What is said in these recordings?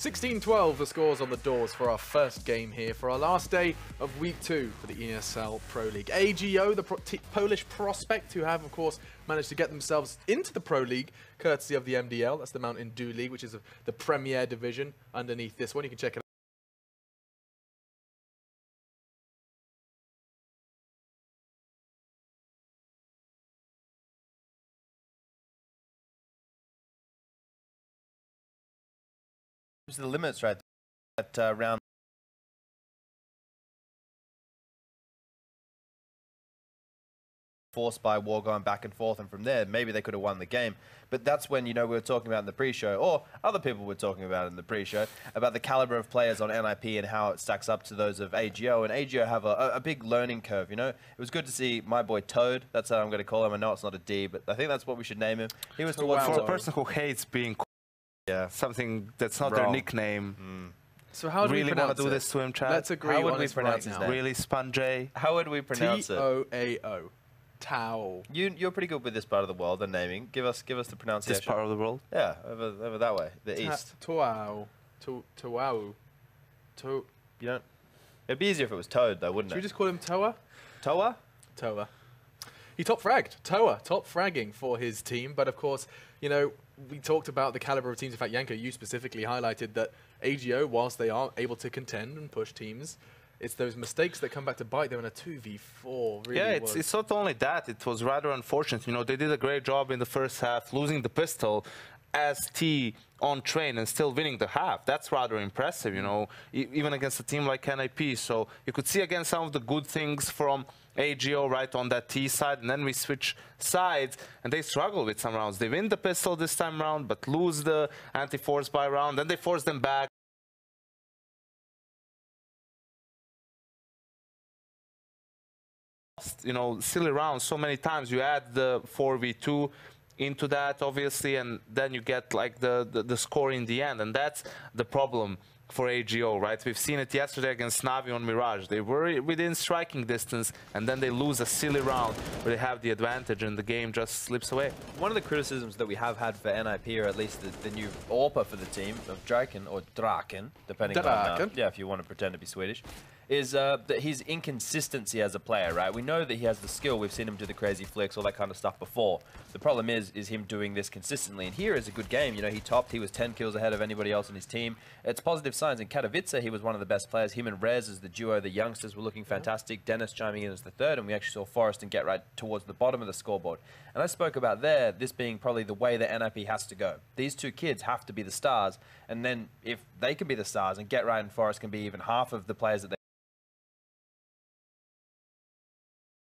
16-12 the scores on the doors for our first game here for our last day of week 2 for the ESL Pro League. AGO, the Polish prospect who have, of course, managed to get themselves into the Pro League courtesy of the MDL. That's the Mountain Dew League, which is the Premier Division underneath this one. You can check it out. The limits right at round forced by war going back and forth, and from there maybe they could have won the game. But that's when, you know, we were talking about in the pre-show, or other people were talking about in the pre-show, about the caliber of players on NiP and how it stacks up to those of AGO. And AGO have a big learning curve, you know. It was good to see my boy Toad, that's how I'm going to call him. I know it's not a D, but I think that's what we should name him. He was towards for a person who hates being something that's not their nickname. So how do we pronounce do this to him, Chad? Let's agree how would on we pronounce his name? Really, Sponjay? How would we pronounce it? T-O-A-O. Tao. You're pretty good with this part of the world and naming. Give us the pronunciation. This part of the world? Yeah, over that way, the east. Toao. Toao. You don't. It'd be easier if it was Toad, though, wouldn't it? Should we just call him Toa? Toa? Toa. He top fragged. Toa top fragging for his team, but of course, you know, we talked about the caliber of teams. In fact, Yanko, you specifically highlighted that AGO, whilst they are able to contend and push teams, it's those mistakes that come back to bite them in a 2v4. Really it's not only that. It was rather unfortunate. You know, they did a great job in the first half, losing the pistol as T on train and still winning the half. That's rather impressive, you know, even against a team like NiP. So you could see again some of the good things from AGO right on that T side, and then we switch sides and they struggle with some rounds. They win the pistol this time around but lose the anti-force by round, then they force them back. You know, silly rounds so many times. You add the 4v2 into that, obviously, and then you get like the score in the end, and that's the problem for AGO, right? We've seen it yesterday against Navi on Mirage. They were within striking distance, and then they lose a silly round where they have the advantage and the game just slips away. One of the criticisms that we have had for NiP, or at least the new AWPer for the team of Draken, or Draken, depending on, if you want to pretend to be Swedish, is that his inconsistency as a player, right? We know that he has the skill. We've seen him do the crazy flicks, all that kind of stuff before. The problem is him doing this consistently. And here is a good game. You know, he topped. He was 10 kills ahead of anybody else on his team. It's positive signs. In Katowice, he was one of the best players. Him and Rez as the duo, the youngsters were looking fantastic. Dennis chiming in as the third, and we actually saw Forrest and Get Right towards the bottom of the scoreboard. And I spoke about this being probably the way that NiP has to go. These two kids have to be the stars, and then if they can be the stars, and Get Right and Forrest can be even half of the players that they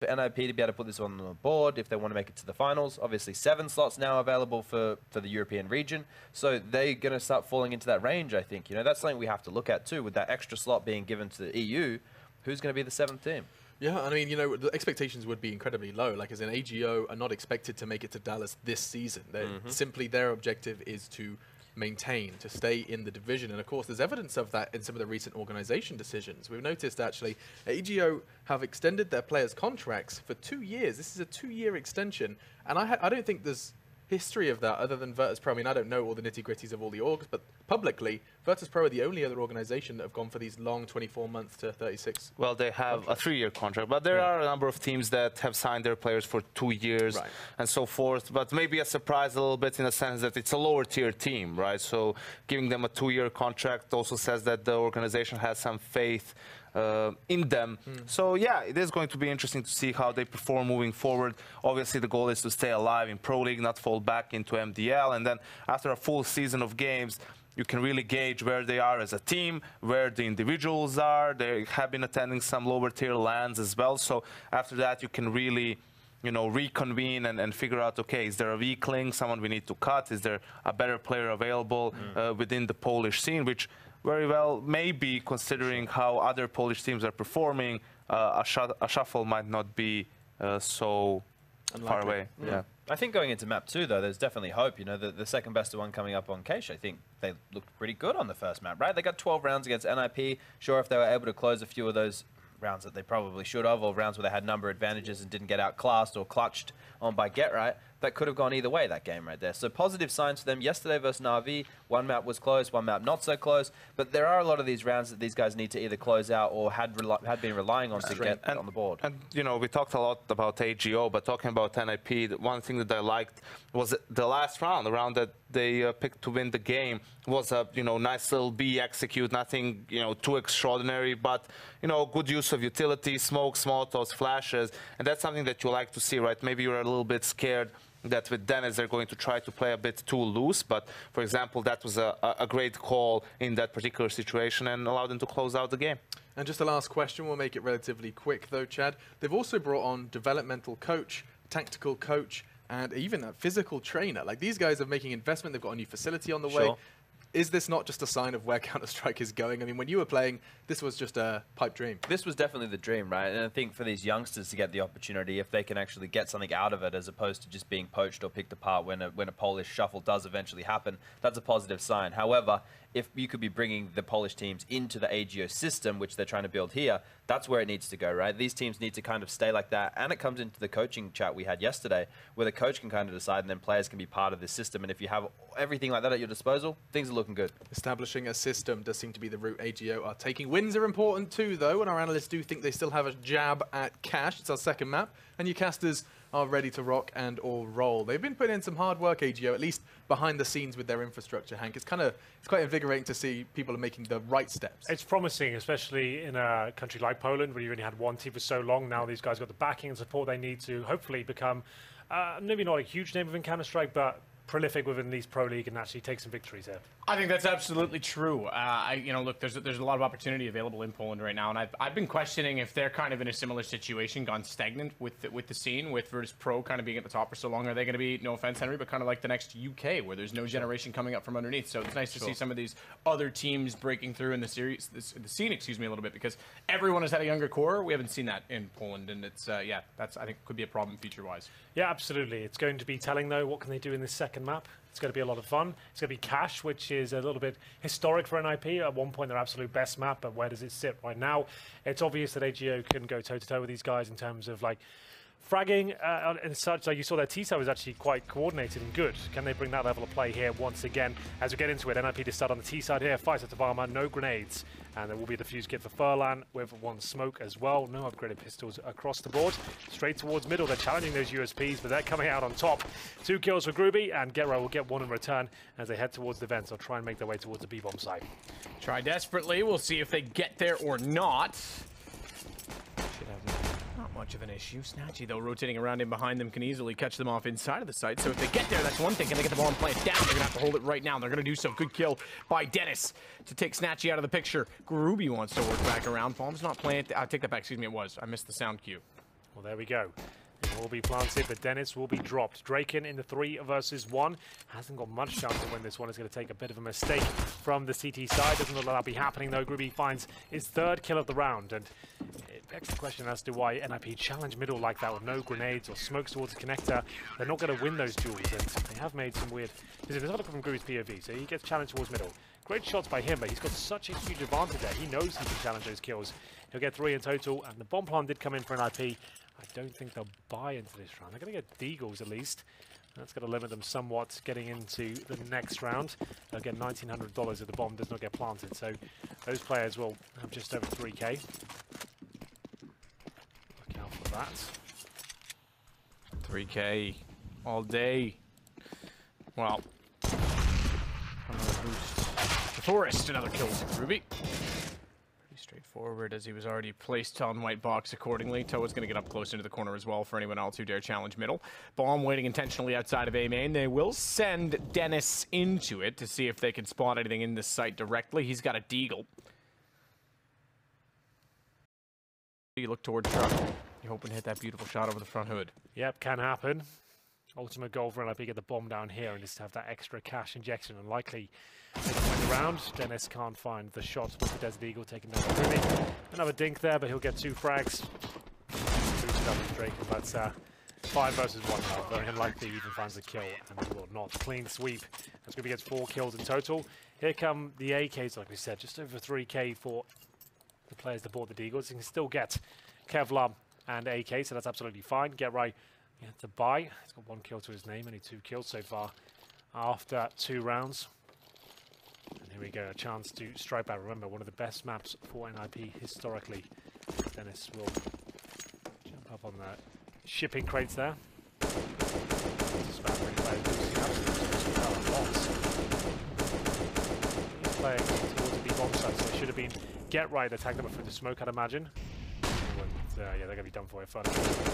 for NiP to be able to put this on the board if they want to make it to the finals. Obviously 7 slots now available for the European region, so they're going to start falling into that range, I think. You know, that's something we have to look at too, with that extra slot being given to the EU. Who's going to be the 7th team? Yeah, I mean, you know, the expectations would be incredibly low. Like, as in, AGO are not expected to make it to Dallas this season. Simply their objective is to maintain, to stay in the division. And of course, there's evidence of that in some of the recent organization decisions. We've noticed, actually, AGO have extended their players' contracts for 2 years. This is a 2-year extension. And I don't think there's history of that other than Virtus Pro. I mean, I don't know all the nitty-gritties of all the orgs, but publicly, Virtus Pro are the only other organization that have gone for these long 24 months to 36. Well, they have a 3-year contract, but there are a number of teams that have signed their players for 2 years and so forth. But maybe a surprise a little bit in the sense that it's a lower tier team, right? So giving them a 2-year contract also says that the organization has some faith in them. So yeah, it is going to be interesting to see how they perform moving forward. Obviously the goal is to stay alive in Pro League, not fall back into MDL, and then after a full season of games you can really gauge where they are as a team, where the individuals are. They have been attending some lower tier lands as well, so after that you can really, you know, reconvene and figure out, okay, is there a weak link, someone we need to cut? Is there a better player available within the Polish scene, which very well maybe, considering how other Polish teams are performing, a shuffle might not be so far away. Yeah. I think going into map 2, though, there's definitely hope. You know, the second best one coming up on Keish, I think they looked pretty good on the first map, right? They got 12 rounds against NiP. Sure, if they were able to close a few of those rounds that they probably should have, or rounds where they had number advantages and didn't get outclassed or clutched on by Get Right, that could have gone either way, that game right there. So positive signs for them. Yesterday versus Na'Vi, one map was close, one map not so close. But there are a lot of these rounds that these guys need to either close out or had been relying on to get on the board. And, you know, we talked a lot about AGO, but talking about NiP, the one thing that I liked was the last round, the round that they picked to win the game, was a, you know, nice little B execute, nothing, you know, too extraordinary, but, you know, good use of utility, smokes, molotovs, flashes, and that's something that you like to see, right? Maybe you're a little bit scared that with Dennis they're going to try to play a bit too loose, but for example that was a great call in that particular situation and allowed them to close out the game. And just a last question, we'll make it relatively quick though, Chad. They've also brought on developmental coach, tactical coach, and even a physical trainer. Like, these guys are making investment, they've got a new facility on the way. Is this not just a sign of where Counter-Strike is going? I mean, when you were playing, this was just a pipe dream. This was definitely the dream, right? And I think for these youngsters to get the opportunity, if they can actually get something out of it as opposed to just being poached or picked apart when a Polish shuffle does eventually happen, that's a positive sign. However, if you could be bringing the Polish teams into the AGO system, which they're trying to build here, that's where it needs to go, right? These teams need to kind of stay like that. And it comes into the coaching chat we had yesterday, where the coach can kind of decide and then players can be part of this system. And if you have everything like that at your disposal, things are looking good. Establishing a system does seem to be the route AGO are taking. Wins are important too, though, and our analysts do think they still have a jab at Cash. It's our second map, and you casters are ready to rock and all roll. They've been putting in some hard work, AGO, at least behind the scenes with their infrastructure, Hank. It's quite invigorating to see people are making the right steps. It's promising, especially in a country like Poland, where you only had one team for so long. Now these guys got the backing and support they need to hopefully become, maybe not a huge name within Counter-Strike, but prolific within these Pro League and actually take some victories here. I think that's absolutely true. You know, look, there's a lot of opportunity available in Poland right now, and I've been questioning if they're kind of in a similar situation, gone stagnant with the scene, with Virtus Pro kind of being at the top for so long. Are they going to be, no offense, Henry, but kind of like the next UK, where there's no generation coming up from underneath? So it's nice to see some of these other teams breaking through in the scene, excuse me, a little bit, because everyone has had a younger core. We haven't seen that in Poland, and it's yeah, that's, I think, could be a problem future-wise. Yeah, absolutely. It's going to be telling, though, what can they do in this second map. It's going to be a lot of fun. It's going to be Cash, which is a little bit historic for NiP. At one point, their absolute best map, but where does it sit right now? It's obvious that AGO can go toe-to-toe with these guys in terms of, like, fragging and such. Like you saw, their T-side was actually quite coordinated and good. Can they bring that level of play here once again? As we get into it, NiP to start on the T-side here. Fights at Tavama, no grenades. And there will be the fuse kit for Furlan with one smoke as well. No upgraded pistols across the board. Straight towards middle. They're challenging those USPs, but they're coming out on top. 2 kills for Groovy, and Getro will get 1 in return as they head towards the vents. They'll try and make their way towards the B-bomb site. Try desperately. We'll see if they get there or not. Should have not much of an issue. Snatchy, though, rotating around in behind them, can easily catch them off inside of the site. So if they get there, that's one thing. Can they get the bomb plant down? They're going to have to hold it right now. They're going to do so. Good kill by Dennis to take Snatchy out of the picture. Groovy wants to work back around. Bomb's not planted. I'll take that back. Excuse me, it was. I missed the sound cue. Well, there we go. It will be planted, but Dennis will be dropped. Draken in the 3 versus 1. Hasn't got much chance to win this one. It's going to take a bit of a mistake from the CT side. Doesn't look like that'll be happening, though. Groovy finds his 3rd kill of the round. And it begs the question as to why NiP challenge middle like that with no grenades or smokes towards the connector. They're not going to win those duels. And they have made some weird... There's a look from Groovy's POV. So he gets challenged towards middle. Great shots by him, but he's got such a huge advantage there. He knows he can challenge those kills. He'll get 3 in total. And the bomb plant did come in for NiP. I don't think they'll buy into this round. They're going to get Deagles at least. That's going to limit them somewhat getting into the next round. They'll get $1,900 if the bomb does not get planted. So those players will have just over 3K. Look out for that. 3K all day. Well, another boost. The Forest, another kill for Groovy. Straightforward, as he was already placed on white box accordingly. Toa's going to get up close into the corner as well for anyone else who dare challenge middle. Bomb waiting intentionally outside of A main. They will send Dennis into it to see if they can spot anything in this site directly. He's got a Deagle. You look towards truck. You're hoping to hit that beautiful shot over the front hood. Yep, can happen. Ultimate goal for NiP, get the bomb down here and just have that extra cash injection. Unlikely around. Dennis can't find the shot with the Desert Eagle taking down the Groovy. Another dink there, but he'll get 2 frags. Boosted up with Drake, but 5 versus 1 now. Very unlikely he even finds the kill, and he will not. Clean sweep. That's Groovy gets 4 kills in total. Here come the AKs, like we said, just over 3K for the players that bought the Deagles. You can still get Kevlar and AK, so that's absolutely fine. Get right. Yeah, to buy. He's got 1 kill to his name, only 2 kills so far after 2 rounds. And here we go, a chance to strike back. Remember, one of the best maps for NiP historically. Dennis will jump up on the shipping crates there. He's playing towards the B bomb site, so it should have been get right, attack them through the smoke, I'd imagine. Yeah, they're going to be done for it. Fun.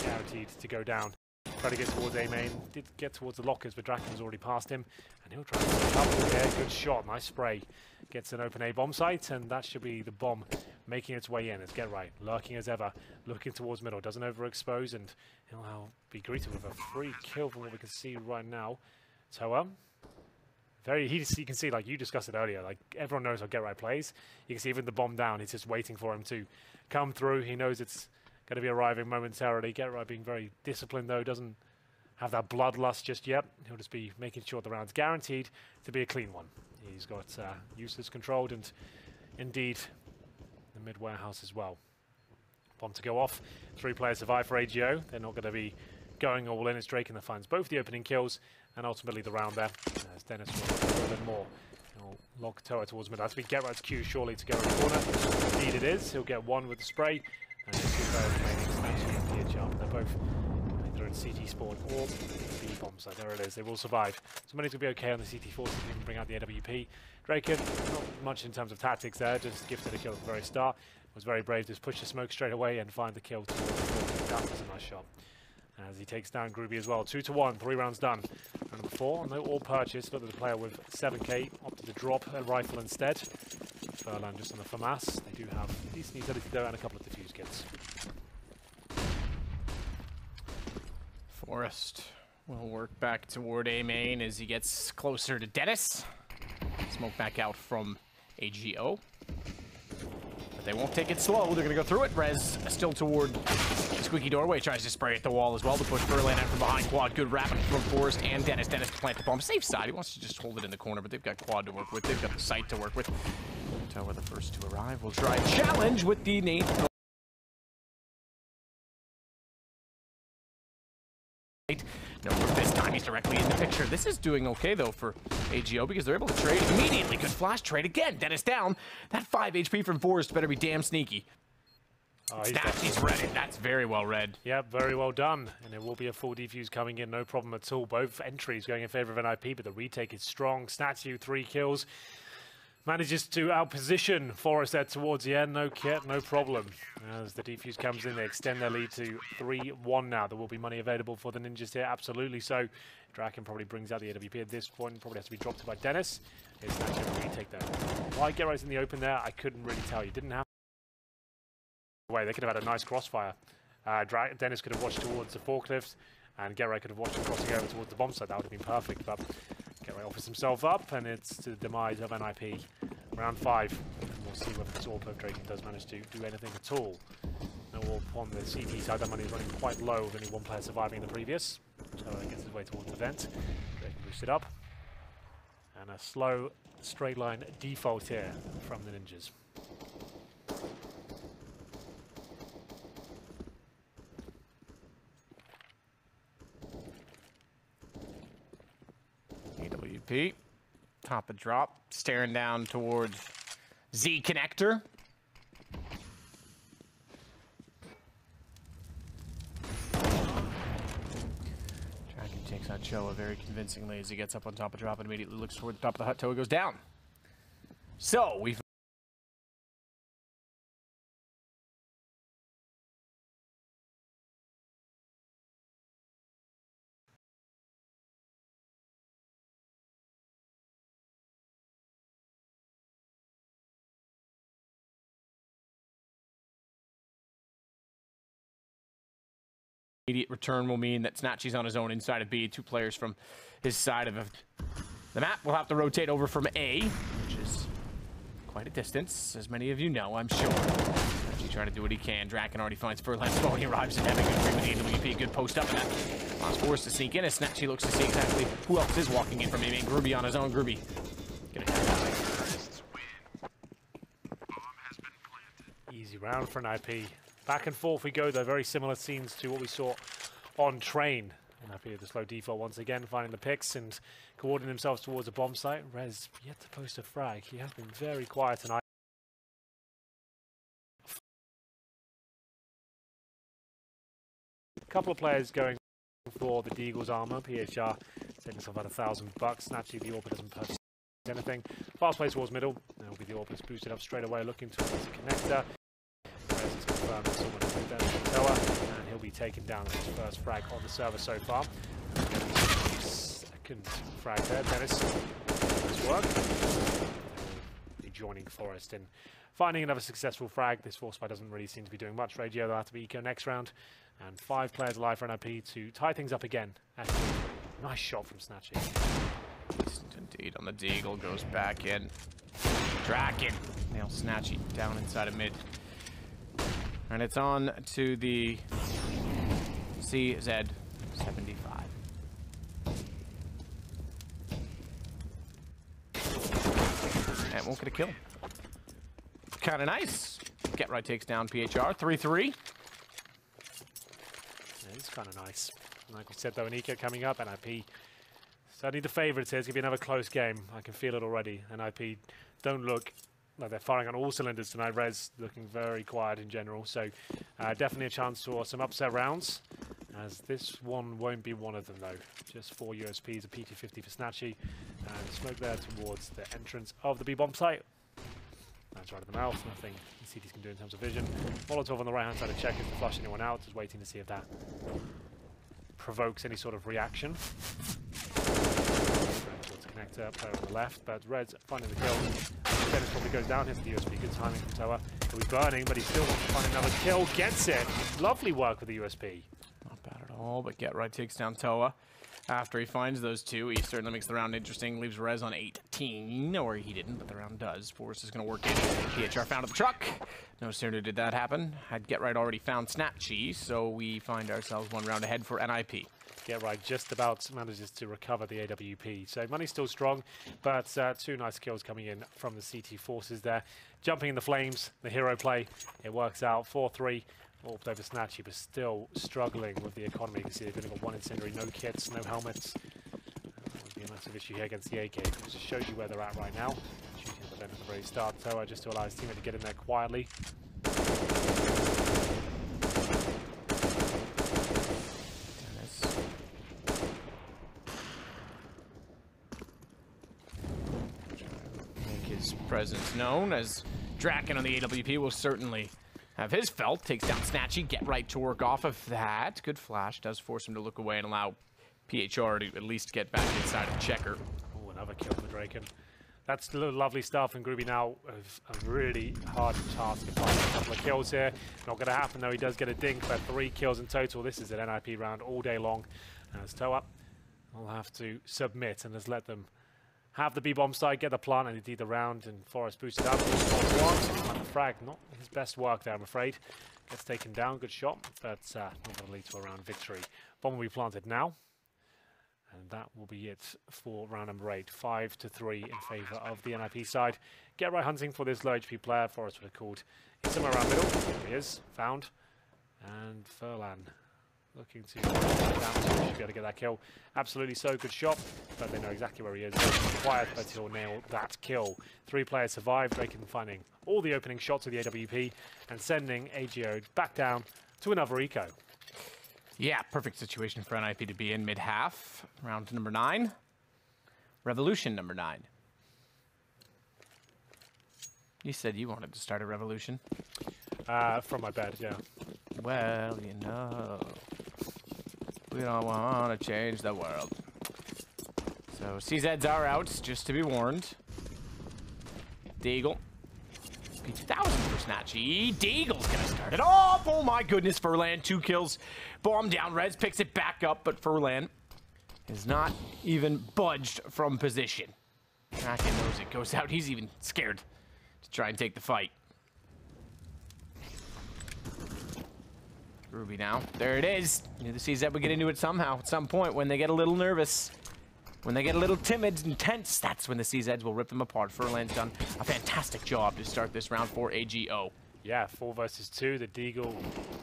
Guaranteed to go down. Try to get towards A main. Did get towards the lockers, but Draken's already past him. And he'll try to set up here. Good shot. Nice spray. Gets an open A bomb site, and that should be the bomb making its way in. It's get right. Lurking as ever. Looking towards middle. Doesn't overexpose, and he'll be greeted with a free kill from what we can see right now. So, you can see, like you discussed it earlier, like everyone knows how Get Right plays. You can see even the bomb down, he's just waiting for him to come through. He knows it's going to be arriving momentarily. Get Right being very disciplined though, doesn't have that bloodlust just yet. He'll just be making sure the round's guaranteed to be a clean one. He's got useless controlled and indeed the mid warehouse as well. Bomb to go off. 3 players survive for AGO. They're not going to be going all in. It's Draken that finds both the opening kills and ultimately the round there. As Dennis will a little bit more. He'll lock Toa towards mid. That's be Get Right's cue surely to go in the corner. Indeed it is. He'll get 1 with the spray. And the 2 players remaining, Snatchy and PHR. They're both either in CT spawn or B bomb. So there it is. They will survive. So money's going to be okay on the CT force if he can bring out the AWP. Draken, not much in terms of tactics there. Just gifted a kill at the very start. Was very brave. Just push the smoke straight away and find the kill towards the force. That was a nice shot. As he takes down Groovy as well. 2-1, 3 rounds done. Round number 4, no all purchase. Look at the player with 7k, opted to drop a rifle instead. Furlan just on the FAMAS. They do have decent utility though and a couple of defuse kits. Forrest will work back toward A main as he gets closer to Dennis. Smoke back out from AGO. But they won't take it slow. They're going to go through it. Rez still toward Squeaky Doorway. Tries to spray at the wall as well to push Furlan out from behind. Quad, good wrapping from Forrest and Dennis. Dennis to plant the bomb. Safe side. He wants to just hold it in the corner, but they've got Quad to work with. They've got the site to work with. Toa the first to arrive. We'll try a challenge with the name. No, this time he's directly in the picture. This is doing okay, though, for AGO because they're able to trade immediately. Good flash trade again. Dennis down. That 5 HP from Forrest better be damn sneaky. Oh, he's read it. That's very well read. Yeah, very well done. And there will be a full defuse coming in, no problem at all. Both entries going in favor of NiP, but the retake is strong. Statue, 3 kills. Manages to outposition Forrest there towards the end. No kit, no problem. As the defuse comes in, they extend their lead to 3-1 now. There will be money available for the Ninjas here, absolutely so. Draken probably brings out the AWP at this point. Probably has to be dropped by Dennis. It's actually a retake there. Why Get Right's in the open there, I couldn't really tell. You didn't have way. They could have had a nice crossfire. Dennis could have watched towards the forklift, and Get Right could have watched him crossing over towards the bomb site. That would have been perfect, but Get Right offers himself up, and it's to the demise of NiP. Round 5. And we'll see whether this AWP of Draken does manage to do anything at all. No AWP on the CT side. That money is running quite low, with only 1 player surviving in the previous. So he gets his way towards the vent. Draken boosts it up. And a slow, straight line default here from the Ninjas. AWP, top of drop, staring down towards Z connector. Draken takes out Choa very convincingly as he gets up on top of drop and immediately looks toward the top of the hut. Toa goes down. So we've immediate return will mean that Snatchy's on his own inside of B. 2 players from his side of the map will have to rotate over from A, which is quite a distance, as many of you know, I'm sure. Snatchy trying to do what he can. Draken already finds Furlan slow. He arrives and having a great with the AWP. Good post up, and that allows Forrest to sneak in as Snatchy looks to see exactly who else is walking in from A. Groovy on his own. Groovy gonna have easy round for NiP. Back and forth we go, though. Very similar scenes to what we saw on train. And happy with the slow default once again, finding the picks and coordinating themselves towards a bomb site. Rez yet to post a frag. He has been very quiet tonight. A couple of players going for the Deagle's armor. PHR saving himself about $1,000. Naturally, the Orb doesn't purchase anything. Fast play towards middle. There will be the Orb boosted up straight away, looking towards the connector. Rez has confirmed that someone has moved down to Toa, and he'll be taken down as his first frag on the server so far. Second frag there. Dennis, nice work. He'll be joining Forest in finding another successful frag. This Force Spy doesn't really seem to be doing much. Radio, they'll have to be eco next round. And 5 players alive for NiP to tie things up again. Actually, nice shot from Snatchy. Indeed, on the Deagle, goes back in. Draken nails Snatchy down inside of mid. And it's on to the CZ75. And won't get a kill. Kind of nice. Get Right takes down PHR. 3-3. It's kind of nice. Like we said, though, an eco coming up. NiP certainly the favourites here. It's going to be another close game. I can feel it already. NiP don't look like they're firing on all cylinders tonight. Rez looking very quiet in general. So definitely a chance for some upset rounds. As this one won't be one of them, though. Just 4 USPs, a PT-50 for Snatchy. And smoke there towards the entrance of the B-bomb site. That's right in the mouth. Nothing CTs can do in terms of vision. Molotov on the right-hand side of checkers to flush anyone out. Just waiting to see if that provokes any sort of reaction. Towards the connector, player on the left, but Red's finding the kill. Dennis probably goes down here for the USP. Good timing from Toa. He'll be burning, but he still wants to find another kill. Gets it. Lovely work with the USP. Not bad at all, but Get Right takes down Toa. After he finds those two, he certainly makes the round interesting. Leaves Rez on 18, or he didn't, but the round does. Force is going to work in. PHR found at the truck. No sooner did that happen. Had Get Right already found Snatchy, so we find ourselves 1 round ahead for NiP. Get Right just about manages to recover the AWP. So money's still strong, but 2 nice kills coming in from the CT forces there. Jumping in the flames, the hero play. It works out 4-3. Orbed over Snatchy, but still struggling with the economy. You can see they've only got 1 incendiary, no kits, no helmets. That would be a massive issue here against the AK. It just shows you where they're at right now. Shooting at them at the very start. Toa just to allow his teammate to get in there quietly. Dennis. Make his presence known, as Draken on the AWP will certainly have his felt. Takes down Snatchy. Get Right to work off of that. Good flash. Does force him to look away and allow PHR to at least get back inside of the checker. Oh, another kill for Draken. That's lovely stuff, and Groovy now has a really hard task to find a couple of kills here. Not going to happen, though. He does get a dink, but 3 kills in total. This is an NiP round all day long. As Toa will have to submit and just let them have the B-bomb side, get the plant, and indeed the round, and Forest boosted up. The frag, not his best work there, I'm afraid. Gets taken down, good shot, but not going to lead to a round victory. Bomb will be planted now, and that will be it for round number 8. 5-3 in favour of the NiP side. Get Right hunting for this low HP player. Forest would have called. He's somewhere around middle. Here he is, found. And Furlan looking to down, so he should be able to get that kill. Absolutely so good shot, but they know exactly where he is. Quiet, but he'll nail that kill. 3 players survive. Draken finding all the opening shots of the AWP and sending AGO back down to another eco. Yeah, perfect situation for NiP to be in mid-half. Round number 9. Revolution number 9. You said you wanted to start a revolution. From my bed, yeah. Well, you know, we don't want to change the world. So CZs are out, just to be warned. Deagle. P2000 for Snatchy. Deagle's going to start it off. Oh my goodness, Furlan, 2 kills. Bomb down, Rez picks it back up, but Furlan is not even budged from position. Draken knows it goes out. He's even scared to try and take the fight. Ruby now. There it is. Knew the CZ would get into it somehow, at some point, when they get a little nervous. When they get a little timid and tense, that's when the CZs will rip them apart. Furlan's done a fantastic job to start this round for AGO. Yeah, 4 versus 2. The Deagle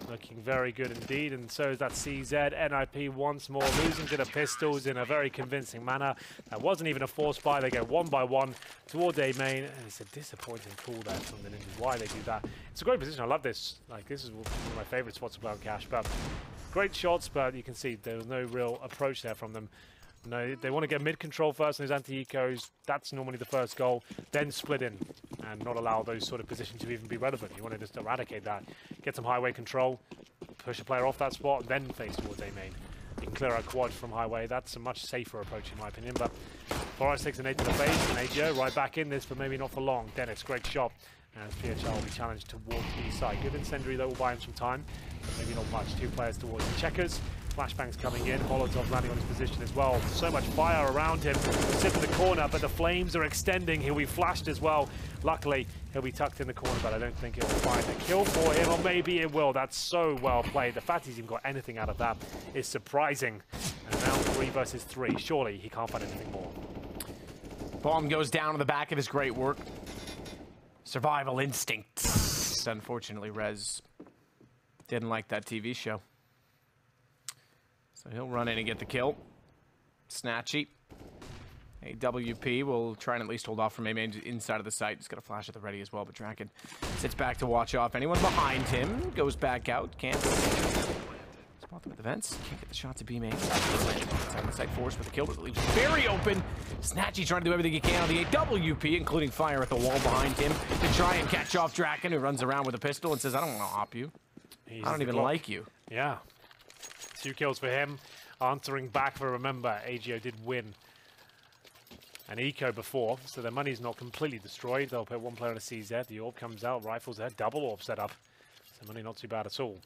looking very good indeed, and so is that CZ. NiP once more losing to the Pistols in a very convincing manner. That wasn't even a force buy. They go 1 by 1 towards A main, and it's a disappointing call there from the Ninjas. Why they do that? It's a great position. I love this. Like, this is one of my favorite spots to play on Cash. But great shots, but you can see there was no real approach there from them. No, they want to get mid control first on his anti-ecos. That's normally the first goal. Then split in and not allow those sort of positions to even be relevant. You want to just eradicate that. Get some highway control, push a player off that spot, and then face towards A main. You can clear out quad from highway. That's a much safer approach in my opinion. But Forest takes an 8 to the face, and AGO right back in this, but maybe not for long. Dennis, great shot. As PHR will be challenged towards the side. Good incendiary that will buy him some time, but maybe not much. 2 players towards the checkers. Flashbangs coming in, Molotov landing on his position as well. So much fire around him. He'll sit in the corner, but the flames are extending. He'll be flashed as well. Luckily, he'll be tucked in the corner, but I don't think it will find a kill for him, or maybe it will. That's so well played. The fact he's even got anything out of that is surprising. And now 3 versus 3. Surely he can't find anything more. Bomb goes down on the back of his great work. Survival instinct. Unfortunately, Rez didn't like that TV show. So he'll run in and get the kill. Snatchy. AWP will try and at least hold off from A-main inside of the site. He's got a flash at the ready as well, but Draken sits back to watch off. Anyone behind him goes back out. Can't spot them at the vents. Can't get the shot to B-main. Inside the site force with the kill, but it leaves him very open. Snatchy trying to do everything he can on the AWP, including fire at the wall behind him to try and catch off Draken, who runs around with a pistol and says, I don't want to op you. I don't even like you. Yeah. 2 kills for him. Answering back for, remember, AGO did win an eco before, so their money's not completely destroyed. They'll put 1 player on a CZ. The orb comes out, rifles there, double orb set up. So money not too bad at all.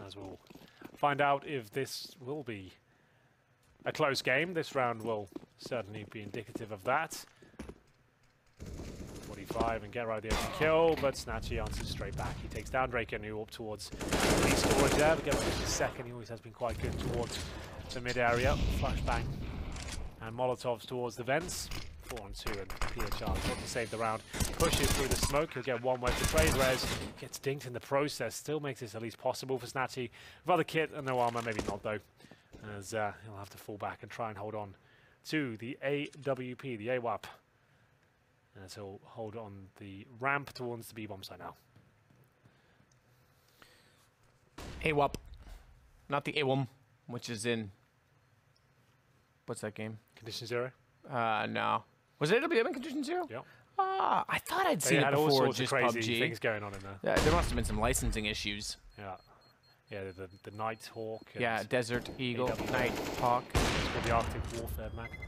As we'll find out if this will be a close game. This round will certainly be indicative of that. 45 and get right there to kill, but Snatchy answers straight back. He takes down Draken, who up towards the storage there, but get right to second. He always has been quite good towards the mid area. Flashbang and Molotovs towards the vents. 4 on 2 and PHR got to save the round. Pushes through the smoke. He'll get 1 wave to trade. Rez gets dinked in the process. Still makes this at least possible for Snatchy. With other kit and no armor, maybe not though, as he'll have to fall back and try and hold on to the AWP, the AWAP. As he'll hold on the ramp towards the B-bomb side now. AWAP. Not the AWAM, which is in... What's that game? Condition 0? No. Was it AWM in Condition 0? Yep. I thought I'd seen it before, all sorts just of crazy PUBG. things going on in there. Yeah, there must have been some licensing issues. Yeah. Yeah, the Nighthawk. Yeah, Desert Eagle, AWM. Nighthawk. It's called the Arctic Warfare Magnum.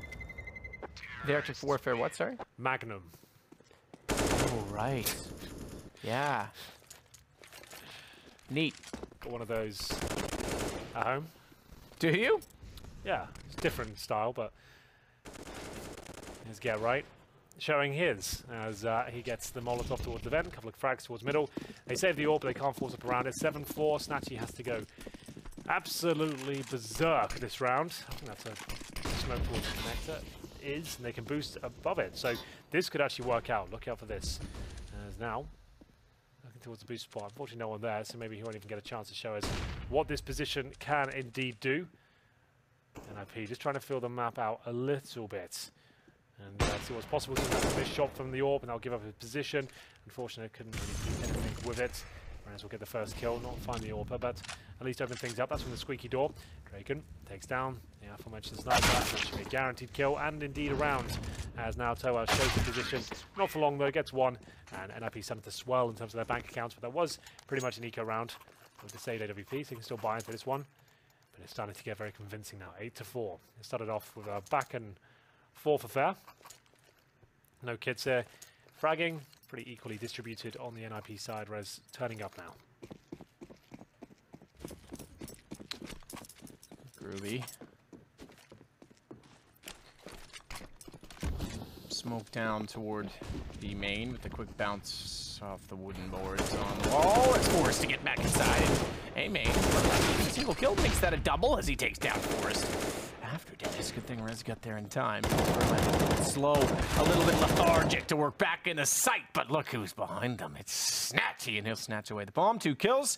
The Arctic Warfare what, sorry? Magnum. Oh, right. Yeah. Neat. Got one of those at home. Do you? Yeah, it's a different style, but here's Get Right. Showing his as he gets the Molotov towards the vent, a couple of frags towards middle. They save the orb, but they can't force up around it. 7-4, Snatchy has to go absolutely berserk this round. I think that's a smoke towards the connector. And they can boost above it. So this could actually work out. Look out for this. As now, looking towards the boost spot. Unfortunately, no one there, so maybe he won't even get a chance to show us what this position can indeed do. NiP just trying to fill the map out a little bit. And see what's possible. This shot from the orb, and that'll give up his position. Unfortunately, couldn't really do anything with it. Whereas we'll get the first kill, not find the AWP, but at least open things up. That's from the squeaky door. Draken takes down the aforementioned sniper. That should be a guaranteed kill, and indeed a round. As now Toa shows the position. Not for long though, gets 1. And NiP started to swell in terms of their bank accounts, but that was pretty much an eco round with the saved AWP, so you can still buy into this one. But it's starting to get very convincing now. 8-4. It started off with a back and 4 for fair. No kids here. Fragging, pretty equally distributed on the NiP side, whereas turning up now. Groovy. Smoke down toward the main with a quick bounce off the wooden boards on the wall. It's forced to get back inside. A main, single kill makes that a double as he takes down Forrest. After Dennis It's a good thing Rez got there in time. Slow, a little bit lethargic to work back in the sight, but look who's behind them. It's Snatchy, and he'll snatch away the bomb. 2 kills.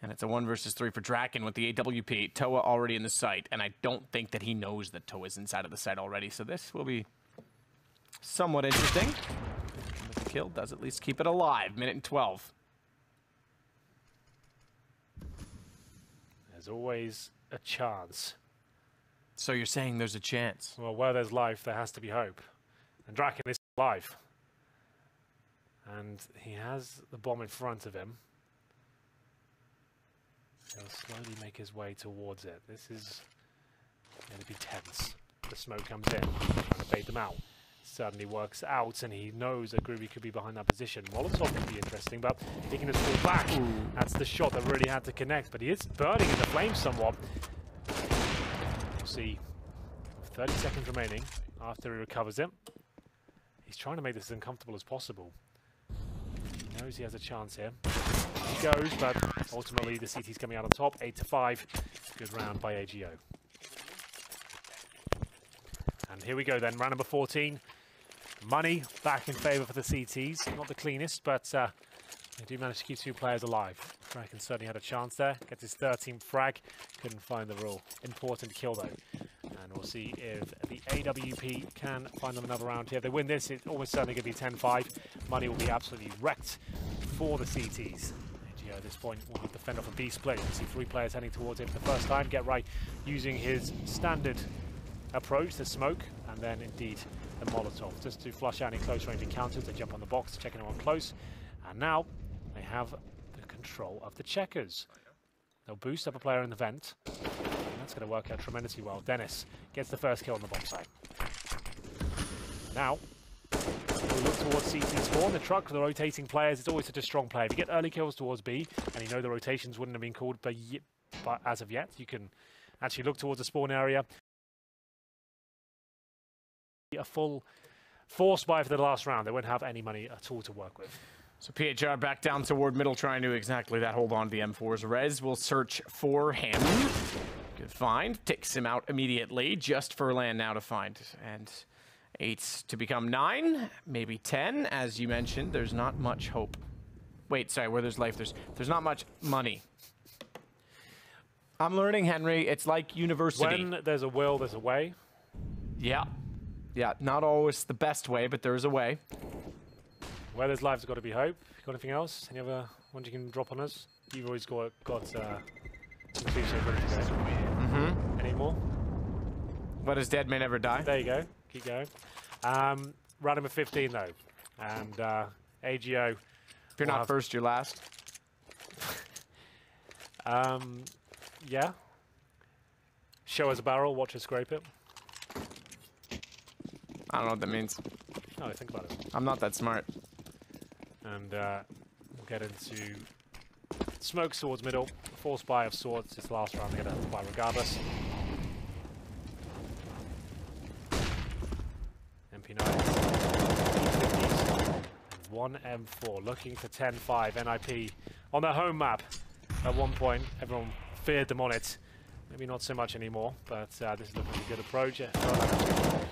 And it's a 1 versus 3 for Draken with the AWP. Toa already in the site, and I don't think that he knows that Toa's inside of the site already, so this will be somewhat interesting. But the kill does at least keep it alive. Minute and 12. There's always a chance. So you're saying there's a chance? Well, where there's life, there has to be hope. And Draken is alive. And he has the bomb in front of him. He'll slowly make his way towards it. This is going to be tense. The smoke comes in, trying to bait them out. Suddenly works out, and he knows that Groovy could be behind that position. Molotov could be interesting, but he can just fall back. Ooh. That's the shot that really had to connect, but he is burning in the flames somewhat. We'll see. 30 seconds remaining after he recovers it. He's trying to make this as uncomfortable as possible. He knows he has a chance here. He goes, but ultimately the CT's coming out on top. 8-5. Good round by AGO. And here we go then, round number 14. Money back in favour for the CTs. Not the cleanest, but they do manage to keep 2 players alive. Draken certainly had a chance there. Gets his 13th frag. Couldn't find the real important kill though. And we'll see if the AWP can find them another round here. If they win this, it's almost certainly going to be 10-5. Money will be absolutely wrecked for the CTs. AGO at this point will have to fend off a B split. You can see 3 players heading towards him for the first time. Get right using his standard approach, the smoke, and then indeed the Molotov, just to flush out any close range encounters. They jump on the box, checking them on close, and now they have the control of the checkers. They'll boost up a player in the vent, and that's going to work out tremendously well. Dennis gets the first kill on the bomb site. Now we'll look towards CT spawn. The truck, the rotating players, it's always such a strong play. If you get early kills towards B, and you know the rotations wouldn't have been called, but as of yet, you can actually look towards the spawn area. A full force buy for the last round. They won't have any money at all to work with. So PHR back down toward middle, trying to do exactly that. Hold on to the M4s. Rez will search for him. Good find. Takes him out immediately. Just Furlan now to find. And 8 to become 9, maybe 10. As you mentioned, there's not much hope. Wait, sorry, where there's life, there's not much money. I'm learning, Henry. It's like university. When there's a will, there's a way. Yeah. Yeah, not always the best way, but there is a way. Where there's life, there's got to be hope. Got anything else? Any other ones you can drop on us? You've always got some cliches ready to go. Any more? What is dead may never die. There you go. Keep going. Round number 15 though, and AGO. If you're not first, you're last. Yeah. Show us a barrel. Watch us scrape it. I don't know what that means. No, think about it. I'm not that smart. And we'll get into smoke towards middle. Force buy of swords. It's the last round. They're going to have to buy regardless. MP9. E50s. And 1 M4. Looking for 10-5. NiP on their home map. At one point, everyone feared them on it. Maybe not so much anymore, but this is looking like a good approach.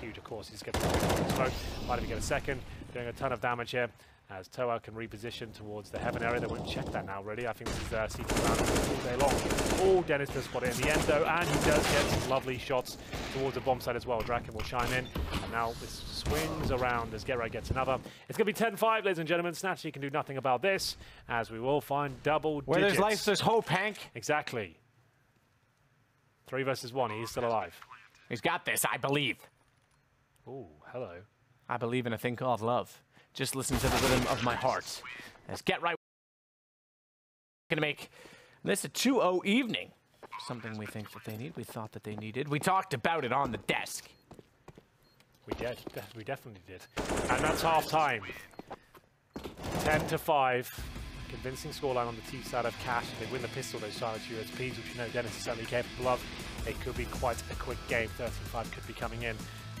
Huge, of course. He's getting smoke. Might even get a second. Doing a ton of damage here as Toa can reposition towards the heaven area. They won't check that now, really. I think this is CT round all day long. Oh, Dennis does spot it in the end, though, and he does get some lovely shots towards the bomb site as well. Draken will chime in, and now this swings around as Get Right gets another. It's going to be 10-5, ladies and gentlemen. Snatchy can do nothing about this, as we will find double digits. Where there's life, there's hope, Hank. Exactly. 3 versus 1. He's still alive. He's got this, I believe. Ooh, hello. I believe in a thing called love. Just listen to the rhythm of my heart. As Get Right going to make this a 2-0 evening. Something we think that they need. We thought that they needed. We talked about it on the desk. We did. We definitely did. And that's half time. 10-5. Convincing scoreline on the T side of Cash. If they win the pistol, those silence USPs, which you know Dennis is certainly capable of. It could be quite a quick game. 13-5 could be coming in.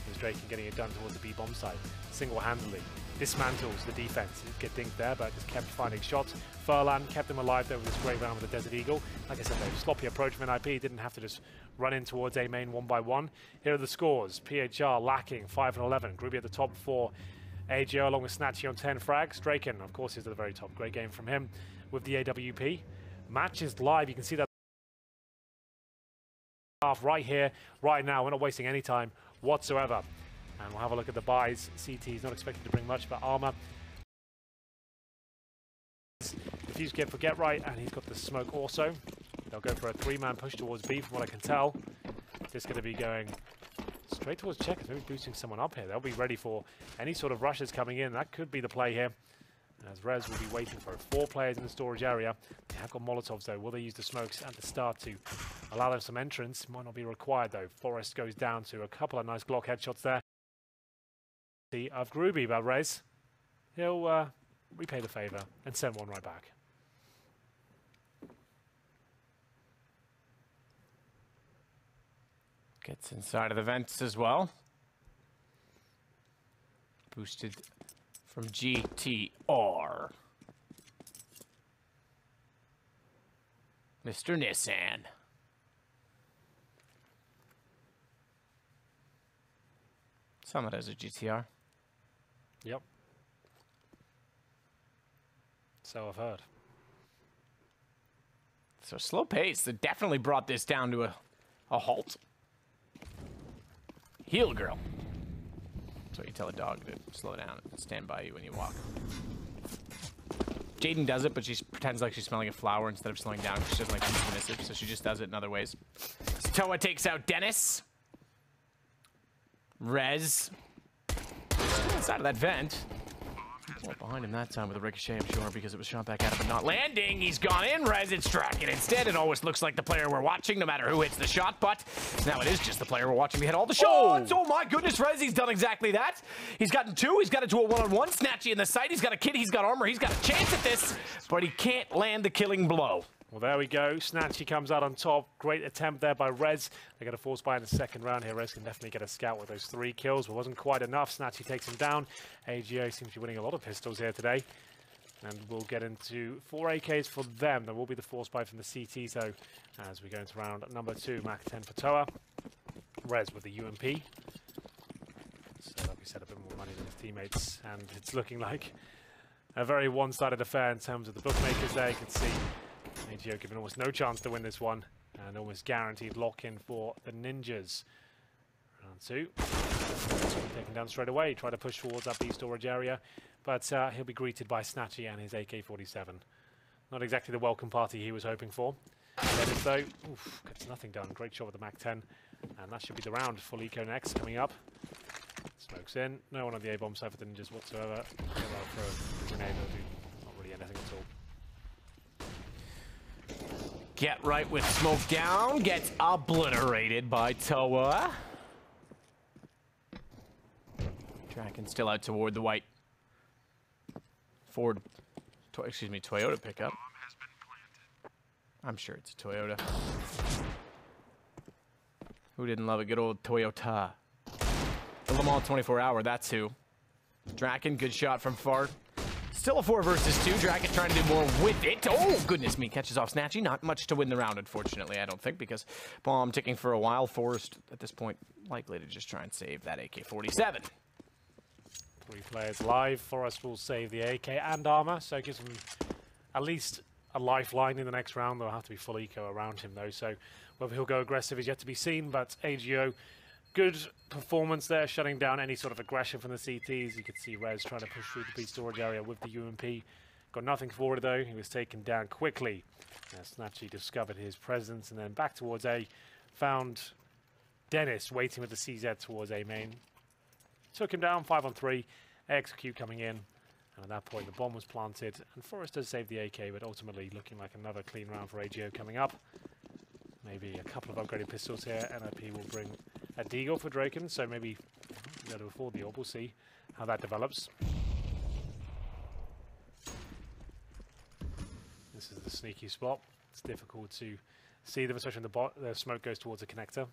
There's Draken getting it done towards the B-bomb side, single-handedly. Dismantles the defense. Get dinked there, but just kept finding shots. Furlan kept him alive there with this great round with the Desert Eagle. Like I said, though, sloppy approach from NiP. Didn't have to just run in towards A main one by one. Here are the scores. PHR lacking 5 and 11. Groovy at the top for AGO along with Snatchy on 10 frags. Draken, of course, is at the very top. Great game from him with the AWP. Match is live. You can see that right here, right now. We're not wasting any time whatsoever. And we'll have a look at the buys. CT is not expected to bring much, but armor. Defuse kit for Get Right, and he's got the smoke also. They'll go for a 3-man push towards B, from what I can tell. Just going to be going straight towards checkers, maybe boosting someone up here. They'll be ready for any sort of rushes coming in. That could be the play here, as Rez will be waiting for 4 players in the storage area. They have got Molotovs, though. Will they use the smokes at the start to allow them some entrance? Might not be required, though. Forest goes down to a couple of nice Glock headshots there. Of Groovy, but Rez, he'll repay the favor and send one right back. Gets inside of the vents as well. Boosted from GTR. Mr. Nissan. Summit has a GTR. Yep. So I've heard. So slow pace. They definitely brought this down to a halt. Heel girl. That's what you tell a dog to slow down and stand by you when you walk. Jaden does it, but she pretends like she's smelling a flower instead of slowing down because she doesn't like to be submissive, so she just does it in other ways. So Toa takes out Dennis. Rez. Inside of that vent. Well, behind him that time with a ricochet, I'm sure, because it was shot back at him, but not landing. He's gone in. Rez, it's Draken instead. It always looks like the player we're watching, no matter who hits the shot, but now it is just the player we're watching. We hit all the shots. Oh my goodness, Rez, he's done exactly that. He's gotten 2. He's got it to a 1-on-1. Snatchy in the sight. He's got a kid. He's got armor. He's got a chance at this, but he can't land the killing blow. Well, there we go. Snatchy comes out on top. Great attempt there by Rez. They get a force buy in the second round here. Rez can definitely get a scout with those 3 kills, but wasn't quite enough. Snatchy takes him down. AGO seems to be winning a lot of pistols here today. And we'll get into 4 AKs for them. There will be the force buy from the CTs, though, as we go into round number 2. Mac 10 for Toa. Rez with the UMP. So, like we said, a bit more money than his teammates. And it's looking like a very one-sided affair in terms of the bookmakers there. You can see AGO given almost no chance to win this one, and almost guaranteed lock-in for the Ninjas. Round 2. Taken down straight away. Try to push towards that B storage area, but he'll be greeted by Snatchy and his AK-47. Not exactly the welcome party he was hoping for. Dennis, though, gets nothing done. Great shot with the Mac 10, and that should be the round. Full eco next, coming up. Smokes in. No one on the A-bomb side for the Ninjas whatsoever. For a grenade, they'll do not really anything at all. Get Right with smoke down, gets obliterated by Toa. Draken still out toward the white Ford, Toyota pickup. I'm sure it's a Toyota. Who didn't love a good old Toyota? The Le Mans 24-hour, that's who. Draken, good shot from far. Still a 4 versus 2. Draken trying to do more with it. Oh, goodness me. Catches off Snatchy. Not much to win the round, unfortunately, I don't think, because bomb ticking for a while. Forrest, at this point, likely to just try and save that AK-47. 3 players live. Forrest will save the AK and armor, so it gives him at least a lifeline in the next round. There'll have to be full eco around him, though, so whether he'll go aggressive is yet to be seen, but AGO, good performance there, shutting down any sort of aggression from the CTs. You could see Rez trying to push through the B storage area with the UMP. Got nothing for it, though. He was taken down quickly. Snatchy discovered his presence, and then back towards A. Found Dennis waiting with the CZ towards A main. Took him down, 5-on-3. Execute coming in. And at that point, the bomb was planted. And Forrest does save the AK, but ultimately looking like another clean round for AGO coming up. Maybe a couple of upgraded pistols here. NiP will bring a Deagle for Draken, so maybe they'll afford the orb. We'll see how that develops. This is the sneaky spot. It's difficult to see them, especially when the smoke goes towards the connector.